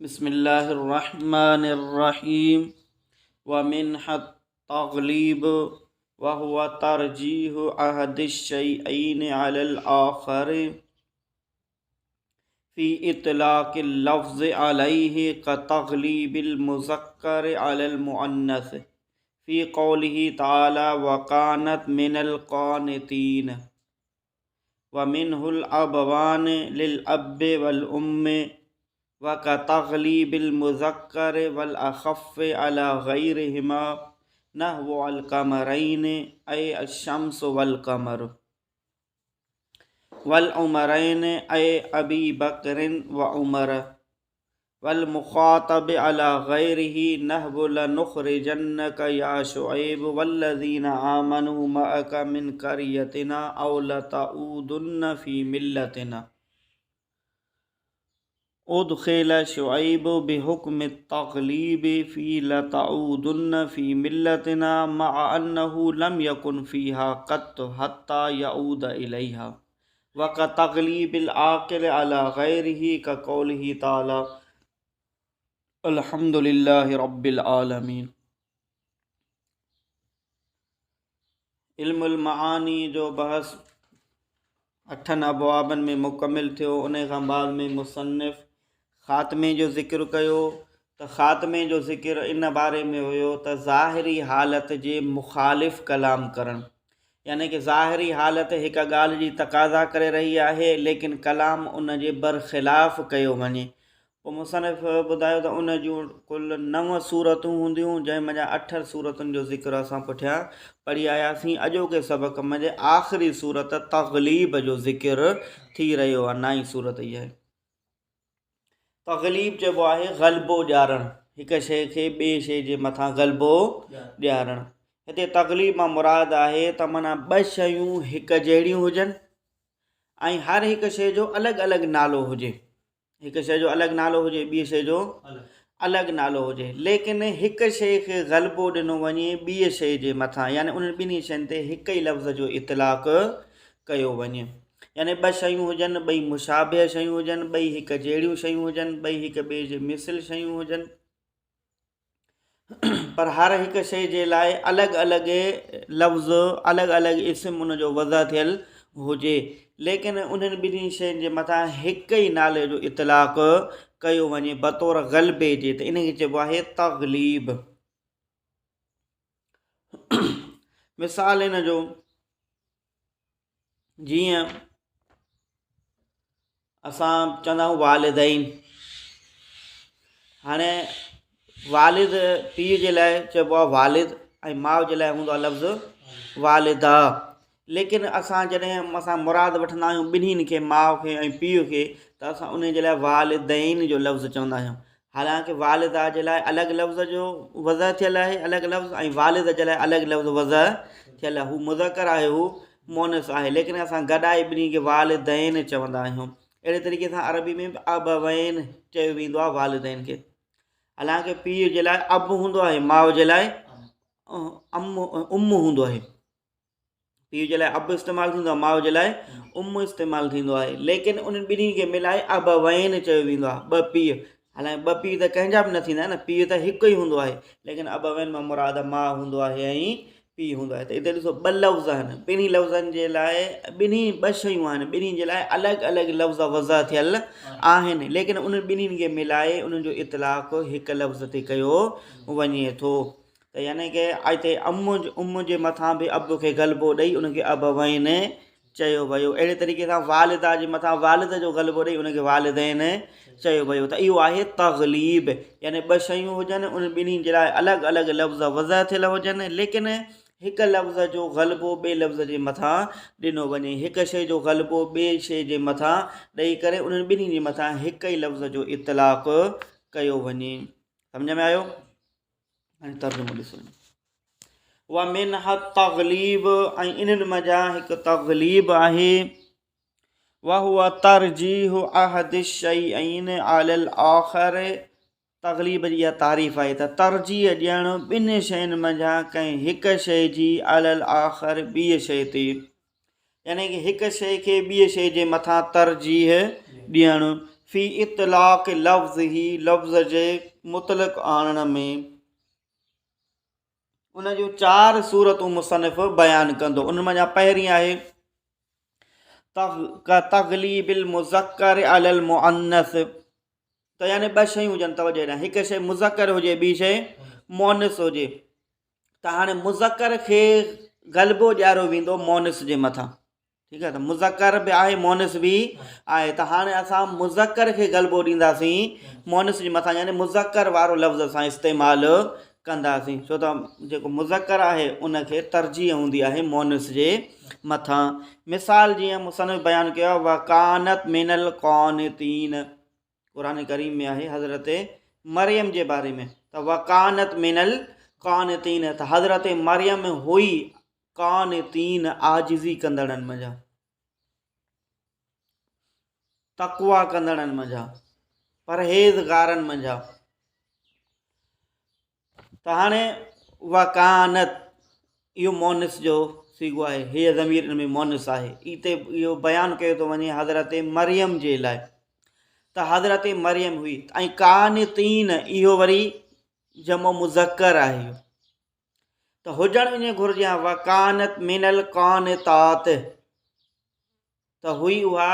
بسم اللہ الرحمن الرحیم ومنها التغلیب وهو ترجیح احد الشیئین علی الآخر فی اطلاق اللفظ علیہ كتغلیب المذکر علی المؤنث فی قوله تعالی وکانت من القانتین ومنه الابوان للاب والام وَكَتَغْلِيبِ الْمُذَكَّرِ وَالْأَخَفِّ عَلَى غَيْرِهِمَا نَحْوُ الْقَمَرَيْنِ أي الشَّمْسُ وَالْقَمَرُ وَالْعُمَرَيْنِ أي أبي بكر وعمر والمخاطب على غيره نحو لنخرجنك يا شعيب والذين آمنوا معك من قريتنا أو لتعودن في ملتنا ادخل شعیب بحکم التغلیب فی لتعودن فی ملتنا مع انه لم يكن فيها قط حتى يعود الیہا وکتغلیب العاقل على غیرہ كقوله تعالی الحمد للہ رب العالمین۔ علم المعانی جو بحث 8 ابوابن میں مکمل تھیو، ان کھاں بعد میں مصنف خاتمے جو ذکر کیو تو خاتمے جو ذکر ان بارے میں ہویو تو ظاہری حالت جے مخالف کلام کرن، یعنی کہ ظاہری حالت ایک گال جی تقاضا کرے رہی ہے لیکن کلام ان جے برخلاف کیو ونے۔ وہ مصنف بدایو تو ان جو کل 9 صورتوں ہوندیوں جے مجا 8 صورتن جو ذکر اساں پٹھیا پڑھی آیاسیں۔ اجو کے سبق مجھے آخری صورت تغلیب جو ذکر تھی رہیو 9 صورت یہ ہے۔ تغلیب چبو ہے غلبو ॾियारण، ایک شے کے بے شے جے متھاں غلبو ॾियारण۔ ہتے تغلیب ماں مراد ہے تو منا 2 شیوں ایک جہڑیوں ہوجن ऐं ہر ایک شے جو الگ الگ نالو ہوجے، ایک شے جو الگ نالو ہوجے بی شے جو الگ نالو ہوجے، لیکن ایک شے کے غلبو ॾिनो वञे ॿी شے جے متھاں، یعنی ان ॿنی شین تے ایک ہی لفظ جو اطلاق کیو وञे، یعنی 2 شیوں ہوجن، 2 مشابہ شیوں ہوجن، 2 ایک جہڑیوں شیوں ہوجن، 2 ایک ॿے جے مثل شیوں ہوجن، پر ہر ایک شے جے لائے الگ الگ لفظ الگ الگ اسم ان جو وضع تھیل ہوجے، لیکن انہن ॿنی شین جے متھاں ایک ہی نالے جو اطلاق کیو وञे بطور غلبے جے، تو انہیں چبو ہے تغلیب۔ مثال ان جو جیئں اساں چوندہ والدین، ہانے والد پی جے لائے چبو والد ऐं माउ जे लाइ हूंदो आहे लफ़्ज़ वालिदा، लेकिन असां जॾहिं असां मुराद वठंदा आहियूं ॿिन्हिनि खे माउ खे ऐं पीउ खे त असां उन जे लाइ वालिदैन जो लफ़्ज़ चवंदा आहियूं। हालांकि वालिदा जे लाइ अलॻि लफ़्ज़ जो वज़ा थियल आहे अलॻि लफ़्ज़, ऐं वालिद जे लाइ अलॻि लफ़्ज़ वज़ा थियल आहे, हू मुज़कर आहे हू मोनस आहे, लेकिन असां गॾाए ॿिन्ही खे वालिदैन चवंदा आहियूं। अहिड़े तरीक़े सां अरबी में बि अबवैन चयो वेंदो आहे वालिदैन खे। हालांकि पीउ जे लाइ अब हूंदो आहे, माउ जे लाइ हूंदो आहे। पीउ जे लाइ अब इस्तेमालु थींदो आहे, माउ जे लाइ इस्तेमालु थींदो आहे, लेकिन उन्हनि ॿिन्ही खे मिलाए अबवैन चयो वेंदो आहे, 2 पीउ। हालांकि 2 पीउ त कंहिंजा बि न थींदा आहिनि, पीउ त हिकु ई हूंदो आहे, लेकिन अबवैन मां मुराद माउ हूंदो आहे ऐं पीउ हूंदो आहे। त हिते ॾिसो 2 लफ़्ज़ आहिनि, ॿिन्ही लफ़्ज़नि जे लाइ ॿिन्ही 2 शयूं आहिनि, ॿिन्ही जे लाइ अलॻि अलॻि लफ़्ज़ वज़ा थियल आहिनि, लेकिन उन्हनि ॿिन्हिनि खे मिलाए उन्हनि जो इतलाक़ हिकु लफ़्ज़ ते कयो वञे थो। त यानी कि हिते उम जे मथां बि अब खे ग़लबो ॾेई उनखे अबवैन चयो वियो। अहिड़े तरीक़े सां वालिदा जे मथां वालिद जो ग़लबो ॾेई उनखे वालिदैन चयो वियो। त इहो आहे तग़लीब, यानी 2 शयूं हुजनि उन ॿिन्ही जे लाइ अलॻि अलॻि लफ़्ज़ वज़ा थियल हुजनि, लेकिन हिकु लफ़्ज़ जो ग़लबो ॿिए लफ़्ज़ जे मथां ॾिनो वञे, हिकु शइ जो ग़लबो ॿिए शइ जे मथां ॾेई करे उन्हनि ॿिन्ही जे मथां हिक ई लफ़्ज़ जो इतलाक़ कयो वञे। सम्झ में आयो? हाणे तर्जुमो ॾिसो। वमिनहा तग़लीब, ऐं इन्हनि मज़ा हिकु तग़लीब आहे, वहुव तरजीह अहद शैइन अलल आखर। तग़लीब जी इहा तारीफ़ आहे त तरजीह ॾियणु 2 शयुनि मज़ा कंहिं हिक शइ जी अलल आखर ॿी शइ ते, यानी कि हिक शइ खे ॿी शइ जे मथां तरजीह ॾियणु। फ़ी इतलाक़ लफ़्ज़ ही लफ़्ज़ जे मुतलक़ आणण में। उन जूं 4 सूरतूं मुसनिफ़ बयानु कंदो। उन मां पहिरीं आहे तग़लीबिल मुज़क्कर अलल मुअन्नस। त यानी 2 शयूं हुजनि तवजो ॾियणु, हिकु शइ मुज़क्कर हुजे, ॿी शइ मोनिस हुजे। त हाणे मुज़क्कर खे ग़लबो ॾियारो वेंदो मोनिस जे मथां, ठीकु आहे। त मुज़क्कर बि आहे, मोनिस बि आहे। त हाणे असां मुज़क्कर खे ग़लबो ॾींदासीं मोनिस जे मथां, यानी मुज़क्कर वारो लफ़्ज़ असां इस्तेमालु कंदासीं, छो त जेको मुज़क्कर आहे उनखे तरजीह हूंदी आहे मोनिस जे मथां। मिसाल जीअं मुसनिफ़ बयानु कयो आहे, वकानत मिनल क़ानितीन, क़ुरान करीम में आहे हज़रत मरियम जे बारे में। त वकानत मिनल क़ानितीन, त हज़रत मरियम हुई क़ानितीन, आजिज़ी कंदड़नि मंझां, तक़वा कंदड़नि मंझां, परहेज़गारनि मंझां। त हाणे वकानत इहो मोनिस जो सीगो आहे, हीअ ज़मीर इन में मोनिस आहे। इते इहो बयानु कयो थो वञे हज़रत मरियम जे लाइ, त हज़रत मरियम हुई। ऐं क़ानितीन इहो वरी जमो मुज़क्कर आहे, इहो त हुजणु इन घुरिजे हा वकानत मिनल क़ानितात, त हुई उहा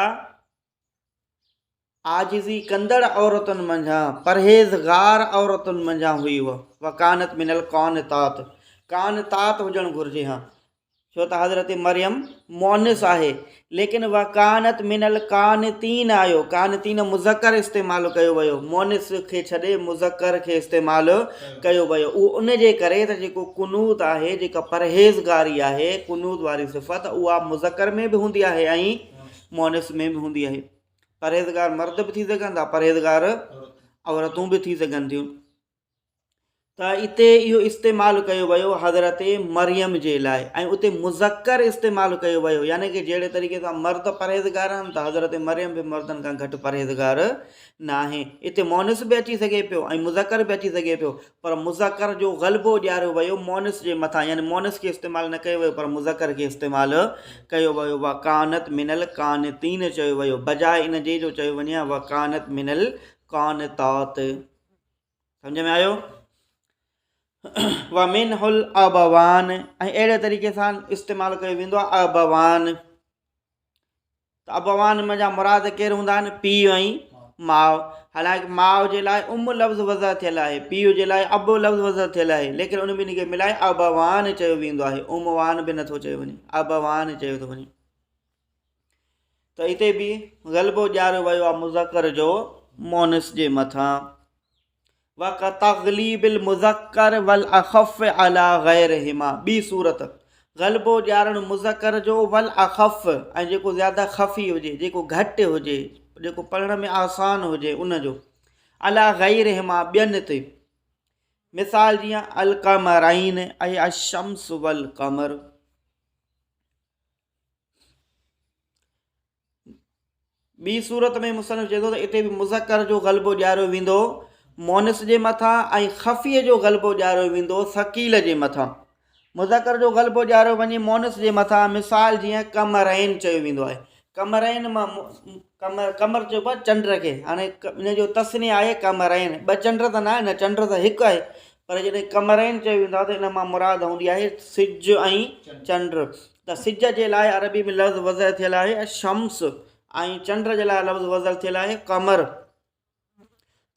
आजिज़ी कंदड़ औरतुनि मंझां, परहेज़गार औरतुनि मंझां हुई उहा। वकानत मिनल क़ानितात, क़ानितात हुजणु घुरिजे हा, छो त हज़रत मरियम मोनिस आहे। लेकिन वकानत मिनल क़ानितीन आयो, क़ानितीन मुज़क्कर इस्तेमालु कयो वियो, मोनिस खे छॾे मुज़क्कर खे इस्तेमालु कयो वियो। उहो उन जे करे त जेको कुनूत आहे, जेका परहेज़गारी आहे, कुनूत वारी सिफ़त, उहा मुज़क्कर में बि हूंदी आहे ऐं मोनिस में बि हूंदी आहे। परहेज़गार मर्द बि थी सघनि था, परहेज़गार औरतूं बि थी सघनि थियूं। त इते इहो इस्तेमालु कयो वियो हज़रत मरियम जे लाइ, ऐं उते मुज़क्कर इस्तेमालु कयो वियो, यानी कि जहिड़े तरीक़े सां मर्द परहेज़गार आहिनि, त हज़रत मरियम बि मर्दनि खां घटि परहेज़गार न आहे। इते मोनिस बि अची सघे पियो ऐं मुज़क्कर बि अची सघे पियो, पर मुज़क्कर जो ग़लबो ॾियारियो वियो मोनिस जे मथां, यानी मोनिस खे इस्तेमालु न कयो वियो पर मुज़क्कर खे इस्तेमालु कयो वियो। वकानत मिनल क़ानितीन चयो वियो, बजाए इन जे जो चयो वञे वकानत मिनल क़ानितात। सम्झ में आयो? वमिनहुल अबवान, ऐं अहिड़े तरीक़े सां इस्तेमालु कयो वेंदो आहे अबवान। त अबवान मंझां मुराद केरु हूंदा आहिनि? पीउ ऐं माउ। हालांकि माउ जे लाइ उम लफ़्ज़ वज़ह थियल आहे, पीउ जे लाइ अब लफ़्ज़ वज़ह थियल आहे, लेकिन उन ॿिन्ही खे मिलाए अबवान चयो वेंदो आहे, उमवान बि नथो चयो वञे, अबवान चयो थो वञे। त हिते बि ग़लबो ॾियारियो वियो आहे मुज़क्कर जो मोनिस जे मथां। वक़तग़लीबिल मुज़क्कर वल अख़फ़ अला ग़ैरिहिमा, ॿी सूरत ग़लबो ॾियारणु मुज़क्कर जो वल अख़फ़, ऐं जेको ज़्यादा ख़फ़ी हुजे, जेको घटि हुजे, जेको पढ़ण में आसान हुजे, उनजो अला ग़ैरिहिमा, ॿियनि ते। मिसाल जीअं अल क़मरैन ऐं अशम्स वल क़मर। ॿी सूरत में मुसनिफ़ चए थो त इते बि मुज़क्कर जो ग़लबो ॾियारियो वेंदो मोनिस जे मथां, ऐं ख़फ़ीअ जो ग़लबो ॾियारियो वेंदो सकील जे मथां। मुज़क्कर जो ग़लबो ॾियारियो वञे मोनिस जे मथां, मिसाल जीअं कमरैन चयो वेंदो आहे। कमरैन मां कमर चइबो आहे चंड खे, हाणे इन जो तस्नीह आहे कमरैन, 2 चंड त न आहे, न चंड त हिकु आहे, पर जॾहिं कमरैन चयो वेंदो आहे त इन मां मुराद हूंदी आहे सिज ऐं चंड। त सिज जे लाइ अरबी में लफ़्ज़ वज़ह थियल आहे शम्स, ऐं चंड जे लाइ लफ़्ज़ वज़ह थियल आहे कमर।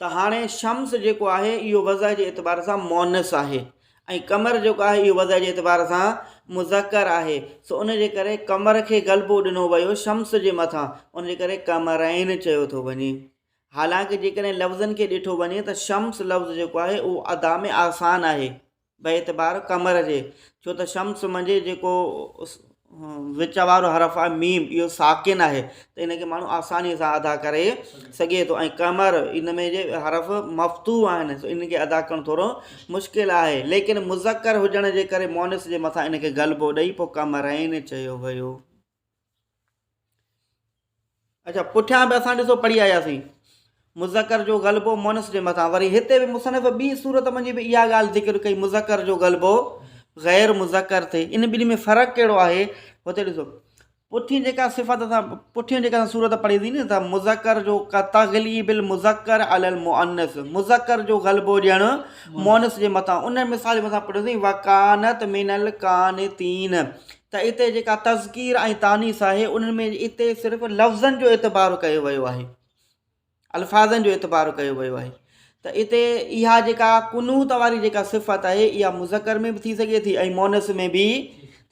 त हाणे शम्स जेको आहे इहो वज़ह जे एतबार सां मोनिस आहे, ऐं कमर जेको आहे इहो वज़ह जे एतबार सां मुज़क्कर आहे। सो उन जे करे कमर खे ग़लबो ॾिनो वियो शम्स जे मथां, उन जे करे कमरैन चयो थो वञे। हालांकि जेकॾहिं लफ़्ज़नि खे ॾिठो वञे त शम्स लफ़्ज़ जेको आहे उहो अदा में आसान आहे बेएतबार कमर जे, छो त शम्स मंझि जेको विच वारो हरफ़ आहे मीम, इहो साकिन आहे, त इनखे माण्हू आसानीअ सां अदा करे सघे थो। ऐं कमर इन में जे हरफ़ मफ़्तू आहिनि, इनखे अदा करणु थोरो मुश्किल आहे, लेकिन मुज़क्कर हुजण जे करे मोनिस जे मथां इनखे ग़लबो ॾेई पोइ कमरैन चयो वियो। अच्छा, पुठियां बि असां ॾिसो पढ़ी आयासीं मुज़क्कर जो ग़लबो मोनिस जे मथां, वरी हिते बि मुसनिफ़ ॿी सूरत मंझि बि इहा ॻाल्हि ज़िक्र कई मुज़क्कर जो ग़लबो ग़ैर मुज़क्कर थिए। इन ॿिन्ही में फ़र्क़ु कहिड़ो आहे? हुते ॾिसो पुठियूं जेका सिफ़त असां पुठियूं जेका असां सूरत पढ़ी थी न त मुज़कर जो तग़लीबिल मुज़कर अलल मुअन्नस, मुज़कर जो ग़लबो ॾियणु मुअन्नस जे मथां। उन मिसाल में असां पढ़ियोसीं वकानत मिनल कानितीन, त हिते जेका तज़कीर ऐं तानीस आहे उन्हनि में हिते सिर्फ़ु लफ़्ज़नि जो एतबारु कयो वियो आहे, अल्फाज़नि जो एतबारु कयो वियो आहे। त हिते इहा जेका कुनूत वारी जेका सिफ़त आहे इहा मुज़कर में बि थी सघे थी ऐं मुअन्नस में बि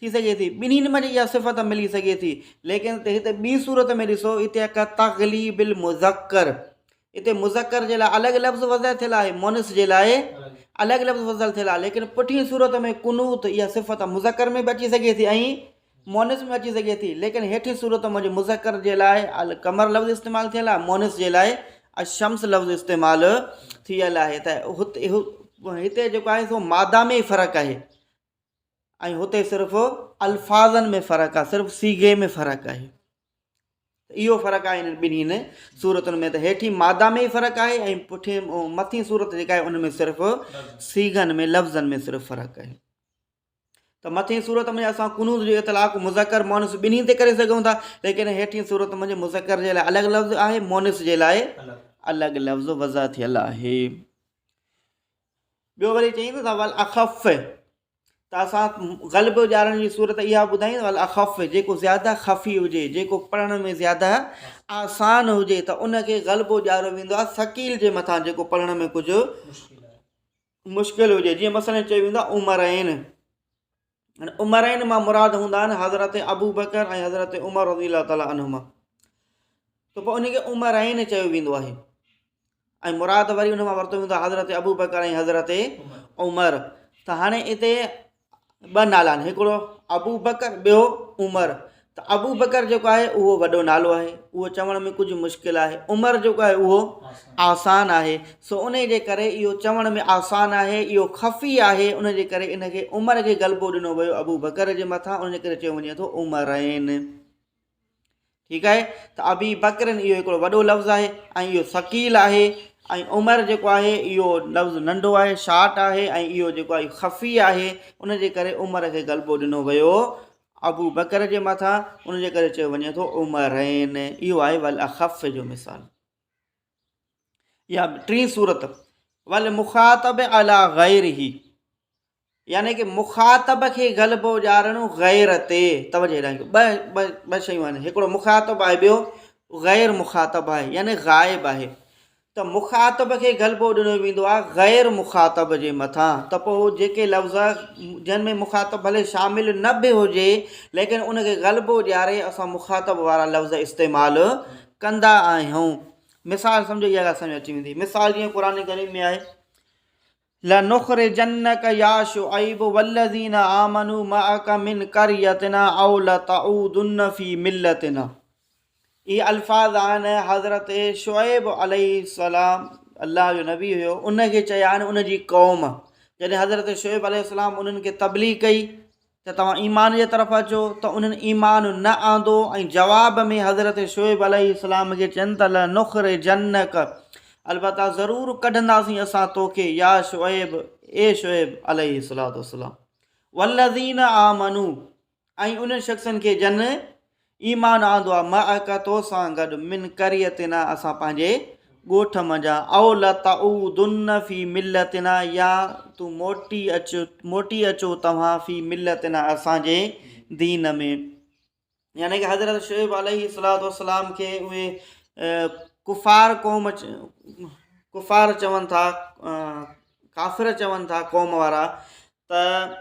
थी सघे थी, ॿिन्हिनि में इहा सिफ़त मिली सघे थी। लेकिन हिते ॿी सूरत में ॾिसो, हिते तग़लीबिल मुज़कर, हिते मुज़कर जे लाइ अलॻि लफ़्ज़ वज़ल थियल आहे, मुअन्नस जे लाइ अलॻि लफ़्ज़ वज़ल थियल आहे। लेकिन पुठीं सूरत में कुनूत इहा सिफ़त मुज़कर में बि अची सघे थी ऐं मुअन्नस में अची सघे थी। लेकिन हेठि सूरत में मुज़कर जे लाइ अल कमर लफ़्ज़ इस्तेमालु थियल आहे, मुअन्नस जे लाइ अशम्स लफ़्ज़ इस्तेमालु थियल आहे। त हिते जेको आहे सो मादा में फ़र्क़ु आहे ऐं हुते सिर्फ़ु अल्फाज़नि में फ़र्क़ु आहे, सिर्फ़ु सीगे में फ़र्क़ु आहे। इहो फ़र्क़ु आहे हिन ॿिन्हिनि सूरतुनि में। त हेठि मादा में ई फ़र्क़ु आहे ऐं पुठि मथीं सूरत जेका आहे उन में सिर्फ़ु सीगनि में लफ़्ज़नि में सिर्फ़ु फ़र्क़ु आहे। त मथीं सूरत में असां कुनूत जो इतलाक़ मुज़कर मुअन्नस ॿिन्ही ते करे सघूं था, लेकिन हेठीं सूरत में मुज़कर जे लाइ अलॻि लफ़्ज़ आहे, मुअन्नस जे लाइ अलॻि लफ़्ज़ वज़ा थियल आहे। ॿियो वरी चईं था वल अख़फ़, त असां ग़ल्ब ॼाणण जी सूरत इहा ॿुधाई वल अख़फ़, जेको ज़्यादा ख़फ़ी हुजे, जेको पढ़ण में ज़्यादा आसान हुजे त उनखे ग़ल्बो ॼाणो वेंदो आहे सकील जे मथां, जेको पढ़ण में कुझु मुश्किल हुजे। जीअं मसइले चयो वेंदो आहे उमरैन, उमरैन मां मुराद हूंदा आहिनि हज़रत अबू बकर ऐं हज़रत उमर रज़ी अल्लाह ताला अन्हुमा, त पोइ उनखे उमरैन चयो वेंदो आहे ऐं मुराद वरी उन मां वरितो वेंदो आहे हज़रत अबू बकर ऐं हज़रत उमर। त हाणे हिते ॿ नाला आहिनि, हिकिड़ो अबू बकर, ॿियो उमर। त अबू बकर जेको आहे उहो वॾो नालो आहे, उहो चवण में कुझु मुश्किल आहे। उमर जेको आहे उहो आसान आहे, सो उन जे करे इहो चवण में आसान आहे, इहो ख़फ़ी आहे, उन जे करे इनखे उमर खे ग़ल्बो ॾिनो वियो अबू बकर जे मथां, उन जे करे चयो वञे थो उमरैन। ठीकु आहे। त अबी बकरन इहो हिकिड़ो वॾो लफ़्ज़ आहे ऐं इहो सकील आहे, ऐं उमर जेको आहे इहो लफ़्ज़ नंढो आहे, शार्ट आहे, ऐं इहो जेको आहे ख़फ़ी आहे, उन जे करे उमर खे ग़ल्बो ॾिनो वियो अबू बकर जे मथां, उन जे करे चयो वञे थो उमरैन। इहो आहे वल अख़फ़ जो मिसाल। इहा टीं सूरत वल मुख़ातब अला ग़ैरिही, यानी कि मुख़ातब खे ग़ल्बो ॼाणणो ग़ैर ते। तवजो हेॾां ॿ शयूं आहिनि, हिकिड़ो मुख़ातब आहे, ॿियो ग़ैर मुख़ातब आहे, यानी ग़ाइब आहे। त मुख़ातब खे ग़ल्बो ॾिनो वेंदो आहे ग़ैर मुख़ातब जे मथां। त पोइ जेके लफ़्ज़ जिन में मुख़ातब भले शामिलु न बि हुजे, लेकिन उनखे ग़ल्बो ॾियारे असां मुख़ातब वारा लफ़्ज़ इस्तेमालु कंदा आहियूं। मिसाल सम्झो, इहा ॻाल्हि सम्झ अची वेंदी। मिसाल जीअं क़ुरान करीम में आहे लनुख़रिजन्नक या शुअय्ब वल्लज़ीना आमनू मअक मिन क़रयतिना औ लतऊदुन्न फ़ी मिल्लतिना। इहे अल्फाज़ आहिनि हज़रत शुअय्ब अलैहिस्सलाम, अल्लाह जो नबी हुयो, उनखे चया आहिनि उनजी क़ौम। जॾहिं हज़रत शुअय्ब अलैहिस्सलाम उन्हनि खे तबलीग कई त तव्हां ईमान जे तरफ़ अचो, त उन्हनि ईमान न आंदो ऐं जवाब में हज़रत शुअय्ब अलैहिस्सलाम खे चवनि त लनुख़रिजन्नक, अलबत्ता ज़रूरु कढंदासीं असां तोखे, या शुअय्ब, ए शुअय्ब अलैहिस्सलातु वस्सलाम, वल्लज़ीना आमनू, ऐं उन्हनि शख़्सनि खे जन ईमान आंदो आहे, मअक तोसां गॾु, मिन क़रयतिना असां पंहिंजे ॻोठ मंझां, औ लतऊदुन्न फ़ी मिल्लतिना, या तूं मोटी अचो तव्हां फ़ी मिल्लतिना असांजे दीन में। यानी कि हज़रत शुअय्ब अलैहिस्सलातु वस्सलाम खे उहे कुफ़ार क़ौम, कुफ़ार चवनि था, काफ़िर चवनि था क़ौम वारा, त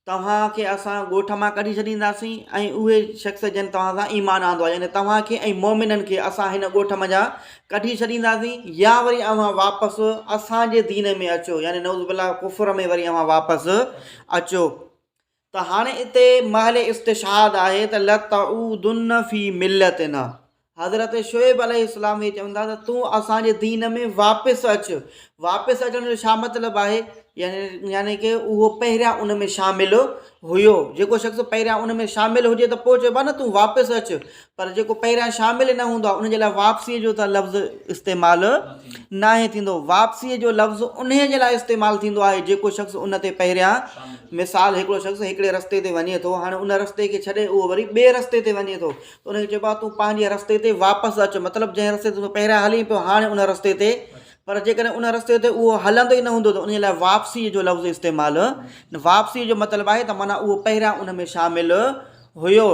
तव्हांखे असां ॻोठ मां कढी छॾींदासीं ऐं उहे शख़्स जिन तव्हां सां ईमान आंदो आहे, यानी तव्हांखे ऐं मोमिननि खे असां हिन ॻोठ मंझां कढी छॾींदासीं, या वरी अव्हां वापसि असांजे दीन में अचो, यानी नऊज़ुबिल्लाह कुफ़र में वरी अव्हां वापसि अचो। त हाणे हिते महल इस्तिशहाद आहे त लतऊदुन्न फ़ी मिल्लतिना, हज़रत शुअय्ब अलैहिस्सलाम इहे चवंदा त तूं असांजे दीन में वापसि अचु। वापसि अचण जो छा मतिलबु आहे यानी कि उहो पहिरियां उन में शामिलु हुयो। जेको शख़्स पहिरियां उन में शामिलु हुजे त पोइ चइबो आहे न तूं वापसि अचु, पर जेको पहिरियां शामिलु न हूंदो आहे उनजे लाइ वापसीअ जो त लफ़्ज़ इस्तेमालु न आहे थींदो। वापसीअ जो लफ़्ज़ उन जे लाइ इस्तेमालु थींदो आहे जेको शख़्स उन ते पहिरियां, मिसाल हिकिड़ो शख़्स हिकिड़े रस्ते ते वञे थो, हाणे उन रस्ते खे छॾे उहो वरी ॿिए रस्ते ते वञे थो, त उनखे चइबो आहे तूं पंहिंजे रस्ते ते वापसि अचु, मतिलबु जंहिं रस्ते ते तूं पहिरियां हली पियो हाणे उन रस्ते ते, पर जेकॾहिं उन रस्ते ते उहो हलंदो ई न हूंदो त उन लाइ वापसीअ जो लफ़्ज़ इस्तेमालु, वापसीअ जो मतिलबु आहे त माना उहो पहिरियां उन में शामिलु हुयो।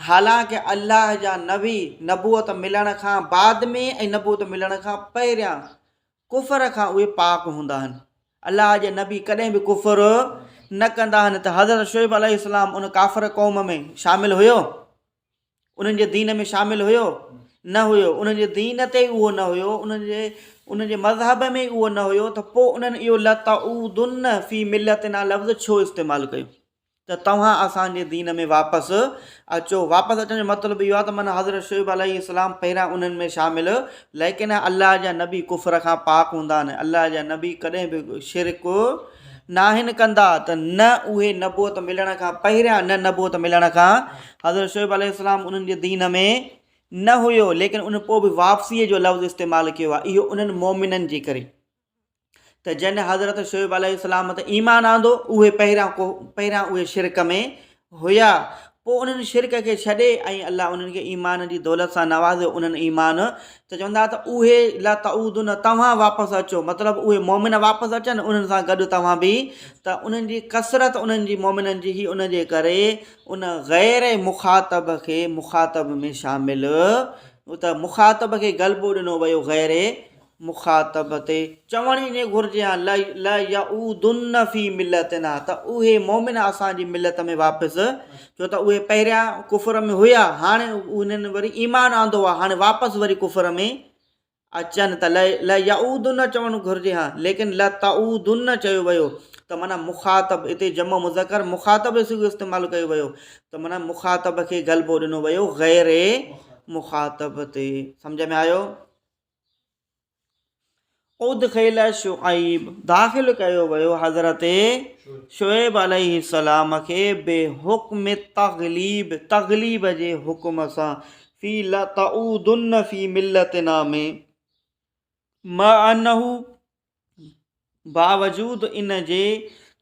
हालांकि अलाह जा नबी नबूअत मिलण खां बाद में ऐं नबूअत मिलण खां पहिरियां कुफर खां उहे पाक हूंदा आहिनि। अलाह जे नबी कॾहिं बि कुफर न कंदा आहिनि। त हज़रत शुएब अलैहिस्सलाम उन काफ़िर क़ौम में शामिलु हुयो, उन्हनि जे दीन में शामिलु हुयो न हुयो, उन्हनि जे दीन ते उहो न हुयो, उनजे मज़हब में उहो न हुयो, त पोइ उन्हनि इहो लतऊदुन फी मिलतना लफ़्ज़ छो इस्तेमालु कयो त तव्हां असांजे दीन में वापसि अचो। वापसि अचण जो मतिलबु इहो आहे त माना हज़रत शुएब अलैहिस्सलाम पहिरियां उन्हनि में शामिलु, लेकिन अलाह जा नबी कुफर खां पाक हूंदा आहिनि। अलाह जा नबी कॾहिं बि शिरक न आहिनि कंदा, त न उहे नबूअत मिलण खां पहिरियां न नबूअत मिलण खां, हज़रत शुएब अलैहिस्सलाम उन्हनि जे दीन में न हुयो, लेकिन उन पोइ बि वापसीअ जो लफ़्ज़ इस्तेमालु कयो आहे, इहो उन्हनि मोमिननि जे करे। त जन हज़रत शुएब अलैहिस्सलाम ते ईमान आंदो उहे पहिरियां उहे शिरक में हुया, पोइ उन्हनि शिरक खे छॾे ऐं अलाह उन्हनि खे ईमान जी दौलत सां नवाज़ियो, उन्हनि ईमान, त चवंदा त उहे लतऊदुन तव्हां वापसि अचो, मतिलबु उहे मोमिन वापसि अचनि उन्हनि सां गॾु तव्हां बि, त उन्हनि जी कसरत उन्हनि जी मोमिननि जी ई उन जे करे उन ग़ैर मुखातब खे मुखातब में शामिलु, त मुखातब खे ग़लबो ॾिनो वियो ग़ैर मुखातब ते। चवण ई घुरिजे हा ल यऊदुन फी मिलतना, त उहे मोमिन असांजी मिलत में वापसि, छो त उहे पहिरियां कुफर में हुया, हाणे उन्हनि वरी ईमान आंदो आहे, हाणे वापसि वरी कुफर में अचनि, त ल यऊदुन चवणु घुरिजे हा, लेकिन लतऊदुन चयो वियो, त माना मुखातब हिते जमो मुज़कर मुखातब जो इस्तेमालु कयो वियो, त माना मुखातब खे ग़लबो ॾिनो वियो ग़ैर मुखातब ते। सम्झ में आयो? उदखिल शुआइब, दाख़िल कयो वियो हज़रत शुएब अलैहिस्सलाम खे बेहुक्म तग़लीब, तग़लीब जे हुक्म सां, फी लतऊदुन फी मिलतना में, मा अनहु बावजूद इन जे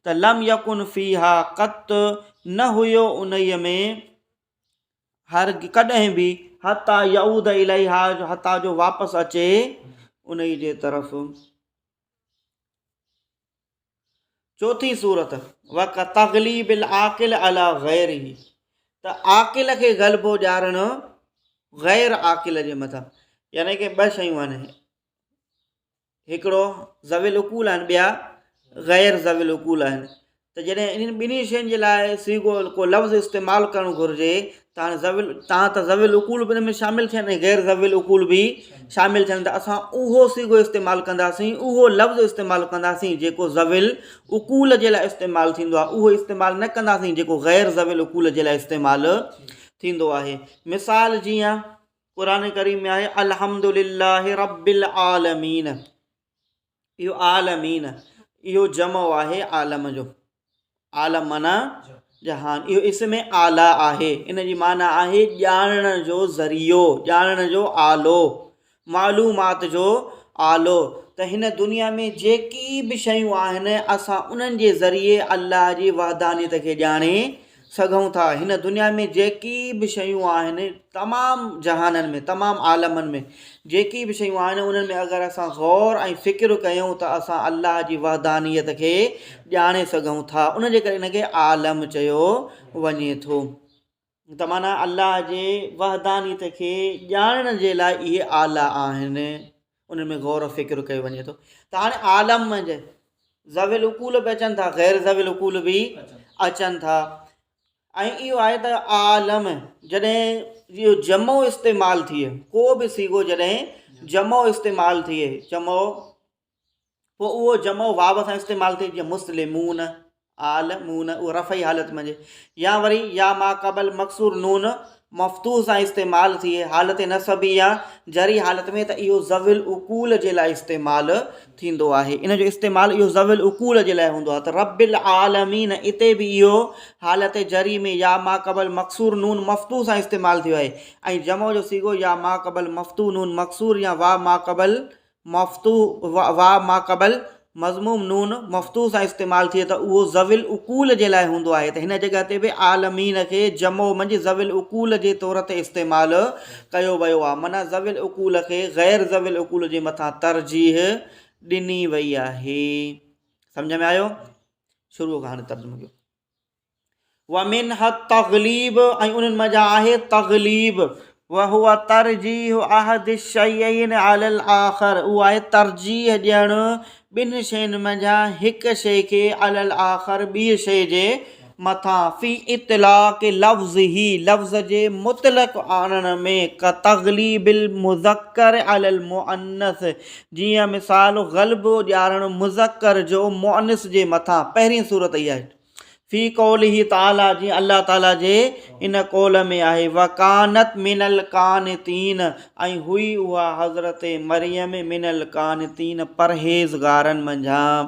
त लम यकुन फीहा क़त न हुयो उन्हीअ में हर कॾहिं बि, हता यऊद इलैहा, हता जो वापसि अचे उन जे तरफ़। चौथी सूरत वक तग़लीबिल आकिल अला ग़ैरिही, त आकिल खे ग़लबो ॾियारणु ग़ैर आकिल जे मथां, यानी कि ॿ शयूं आहिनि, हिकिड़ो ज़विल उकूल आहिनि, ॿिया ग़ैर ज़विल उकूल आहिनि। त जॾहिं इन्हनि ॿिन्ही शयुनि जे लाइ सीगो को लफ़्ज़ इस्तेमालु करणु घुरिजे, त हाणे तव्हां त ज़विल उकूल बि हिन में शामिलु थियनि ऐं ग़ैर ज़विल उकूल बि शामिलु थियनि, त असां उहो सीगो इस्तेमालु कंदासीं, उहो लफ़्ज़ इस्तेमालु कंदासीं जेको ज़विल उकूल जे लाइ इस्तेमालु थींदो आहे, उहो इस्तेमालु न कंदासीं जेको ग़ैर ज़विल उकूल जे लाइ इस्तेमालु थींदो आहे। मिसाल जीअं क़ुरान करीम में आहे अल्हम्दुलिल्लाहि रब्बिल आलमीन, इहो आलमीन इहो जमो आहे आलम जो, आलम माना जहान, इहो इसमें आला आहे, इन जी माना आहे ॼाणण जो ज़रियो, ॼाणण जो आलो, मालूमात जो आलो। त हिन दुनिया में जेकी बि शयूं आहिनि असां उन्हनि जे ज़रिए अल्लाह जी वहदानियत खे ॼाणे सघूं था। हिन दुनिया में जेकी बि शयूं आहिनि, तमामु जहाननि में, तमामु आलमनि में जेकी बि शयूं आहिनि उन्हनि में अगरि असां ग़ौर ऐं फ़िक्र कयूं त असां अल्लाह जी वहदानियत खे ॼाणे सघूं था, उन जे करे इनखे आलम चयो वञे थो। त माना अल्लाह जे वहदानियत खे ॼाणण जे लाइ इहे आला आहिनि, उन में ग़ौर फ़िक्र कयो वञे थो। त हाणे आलम में ज़विल उकूल बि अचनि था, ग़ैर ज़विल उकूल बि अचनि था, ऐं इहो आहे त आलम जॾहिं इहो जमो इस्तेमालु थिए, को बि सीगो जॾहिं जमो इस्तेमालु थिए, जमो पोइ उहो जमो वाव सां इस्तेमालु थिए, जीअं मुस्लिमून आलमून, उहो रफ़ई हालत में, या वरी या मा क़बल मक़सूर नून मफ़्तूह सां इस्तेमालु थिए हालत नसबी या जरी हालत में त इहो ज़विल उकूल जे लाइ इस्तेमालु थींदो आहे। इन जो इस्तेमालु इहो ज़विल उकूल जे लाइ हूंदो आहे। त रब्बिल आलमीन इते बि इहो हालत जरी में या माक़बल मक़सूर नून मफ़्तूह सां इस्तेमालु थियो आहे। ऐं जमो जो सीगो या माक़बल मफ़्तूह नून मक़सूर या वा माक़बल मज़मूम नून मफ़्तूह सां इस्तेमालु थिए त उहो ज़विल उकूल जे लाइ हूंदो आहे। त हिन जॻह ते बि आलमीन खे जमो मंझि ज़विल उकूल जे तौर ते इस्तेमालु कयो वियो आहे। माना ज़विल उकूल खे ग़ैर ज़विल उकूल जे मथां तरजीह ॾिनी वई आहे। सम्झ में आयो? शुरू खां हाणे तर्जुमो कयो। वमिन तग़लीब ऐं उन्हनि मज़ा आहे तग़लीब वहुआ तरजीह अहद शयैन अलल आख़र। उहो आहे तरजीह ॾियणु ॿिनि शयुनि मंझां हिकु शइ खे अलल आख़र ॿी शइ जे मथां फ़ी इतलाक़ लफ़्ज़ ही लफ़्ज़ जे मुतलक़ आणण में क तग़लीबिल मुज़क्कर अलल मुअन्नस। जीअं मिसाल ग़लबो ॾियारणु मुज़क्कर जो मुअन्नस जे मथां। पहिरीं सूरत इहा आहे फ़ी क़ौलिही ताला, जीअं अल्लाह ताला जे इन कौल में आहे वकानत मिनल कानितीन ऐं हुई उहा हज़रत मरियम मिनल कानितीन परहेज़गारनि मंझां।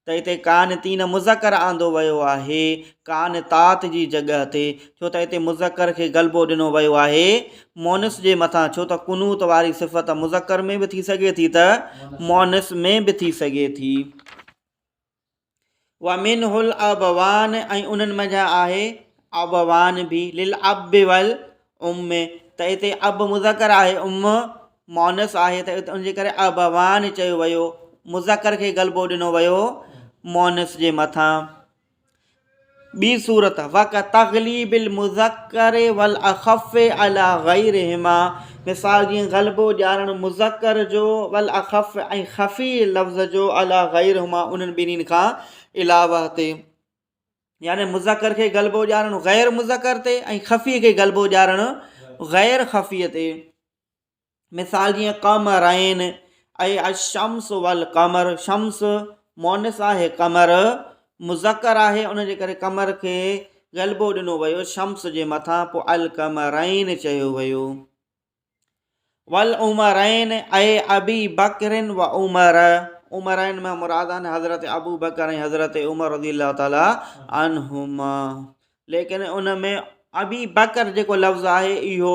त हिते कानितीन मुज़क्कर आंदो वियो आहे कानितात जी जॻह ते, छो त हिते मुज़क्कर खे ग़लबो ॾिनो वियो आहे मोनस जे मथां। छो त कुनूत वारी सिफ़त मुज़क्कर में बि थी सघे थी त मोनस में बि थी सघे थी। वमिनहुल अबवान ऐं उन्हनि मंझां आहे अबवान बि लिल अब वल उम्म। त हिते अब मुज़क्कर आहे उम्म मोनस आहे त उनजे करे अबवान चयो वियो। मुज़क्कर खे ग़लबो ॾिनो वियो मोनस जे मथां। ॿी सूरत वक तग़लीबिल मुज़क्कर वल अख़फ़ अला ग़ैरिहिमा। मिसाल जीअं ग़लबो ॾियारणु मुज़क्कर जो वल अख़फ़ ऐं ख़फ़ी लफ़्ज़ जो अला ग़ैरिहिमा उन्हनि ॿिन्हिनि खां अलावा ते। यानी मुज़क्कर खे ग़लबो ॾियारणु ग़ैर मुज़क्कर ते ऐं ख़फ़ी खे ग़लबो ॾियारणु ग़ैर ख़फ़ीअ ते। मिसाल जीअं क़मरैन ऐं अशम्स वल क़मर। शम्स मोनस आहे क़मर मुज़क्कर आहे उनजे करे क़मर खे ग़लबो ॾिनो वियो शम्स जे मथां। पोइ अल क़मरैन चयो वियो। वल उमरैन ऐं अबी बकरिन व उमर। उमरैन में मुराद आहिनि हज़रत अबू बकर ऐं हज़रत उमर रज़ियल्लाहु ताला अन्हुमा। लेकिन उन में अबी बकर जेको लफ़्ज़ आहे इहो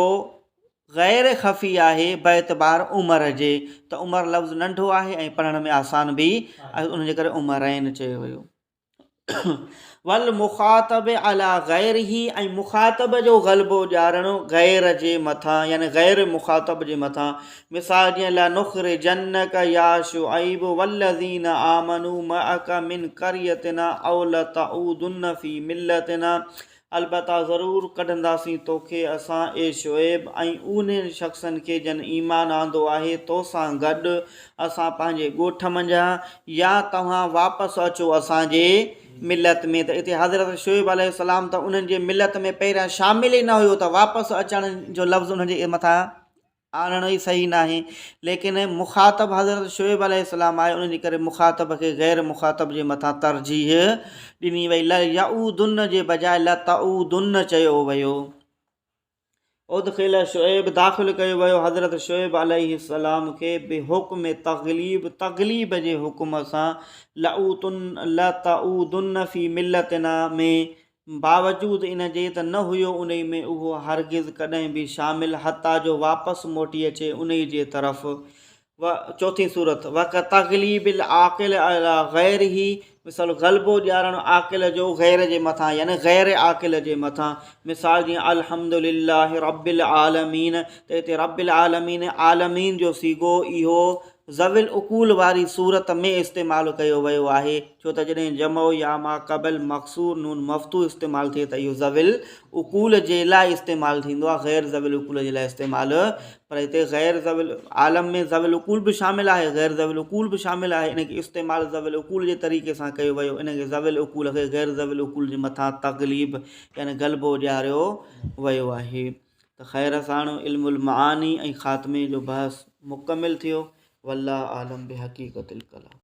ग़ैर ख़फ़ी आहे बेतबार उमर जे। त उमर लफ़्ज़ नंढो आहे ऐं पढ़ण में आसान बि उनजे करे उमरैन चयो वियो। वल मुख़ातब अला ग़ैरिही ऐं मुख़ातब जो ग़लबो ॾियारणु ग़ैर जे मथां यानी ग़ैर मुख़ातब जे मथां। मिसाल जीअं लनुख़रिजन्नक या शुअइब वल्लज़ीन आमनू मअक मिन क़रयतिना औ लतऊदुन्न फ़ी मिल्लतिना। अलबत्ता ज़रूरु कढंदासीं तोखे असां ए शुएब ऐं उन्हनि शख़्सनि खे जन ईमान आंदो आहे तोसां गॾु असां पंहिंजे ॻोठ मंझां या तव्हां वापसि अचो असांजे मिलत में। त हिते हज़रत शुएब अलैहिस्सलाम त उन्हनि जे मिलत में पहिरियां शामिल ई न हुयो त वापसि अचण जो लफ़्ज़ उनजे मथां आणणु ई सही न आहे। लेकिन मुख़ातब हज़रत शुएब अलैहिस्सलाम आहे उनजे करे मुख़ातब खे ग़ैर मुख़ातब जे मथां तरजीह ॾिनी वई। ल यऊदुन जे बजाए लतऊदुन चयो वियो। उदखिल शुएब दाख़िल कयो वियो हज़रत शुएब अलैहिस्सलाम खे बेहुक्म तग़लीब तग़लीब जे हुकुम सां लतऊदुन फ़ी मिल्लतिना में। बावजूद इन जे त न हुयो उन में उहो हरगिज़ कॾहिं बि शामिल हता जो वापसि मोटी अचे उन जे तरफ़। चौथी सूरत वक तग़लीबिल आक़िल अला ग़ैरिही। मिसाल ग़लबो ॾियारणु आक़िल जो ग़ैर जे मथां यानी ग़ैर आक़िल जे मथां। मिसाल जीअं अल्हम्दुलिल्लाहि रब्बिल आलमीन। त हिते रब्बिल आलमीन आलमीन जो सीगो इहो ज़विल उकूल वारी सूरत में इस्तेमालु कयो वियो आहे। छो त जॾहिं जमो या माक़बल मक़सूर नून मफ़्तूह इस्तेमालु थिए त इहो ज़विल उकूल जे लाइ इस्तेमालु थींदो आहे ग़ैर ज़विल उकूल जे लाइ इस्तेमालु। पर हिते ग़ैर ज़विल आलम में ज़विल उकूल बि शामिलु आहे ग़ैर ज़विल उकूल बि शामिलु आहे। इनखे इस्तेमालु ज़विल उकूल जे तरीक़े सां कयो वियो। इनखे ज़विल उकूल खे ग़ैर ज़विल उकूल जे मथां तग़लीब यानी ग़लबो ॾियारियो वियो आहे। त ख़ैर साण इल्मुल मानी ऐं ख़ात्मे जो बहस मुकमिल थियो। वल्लाहु आलम बिहक़ीक़तिल कलाम।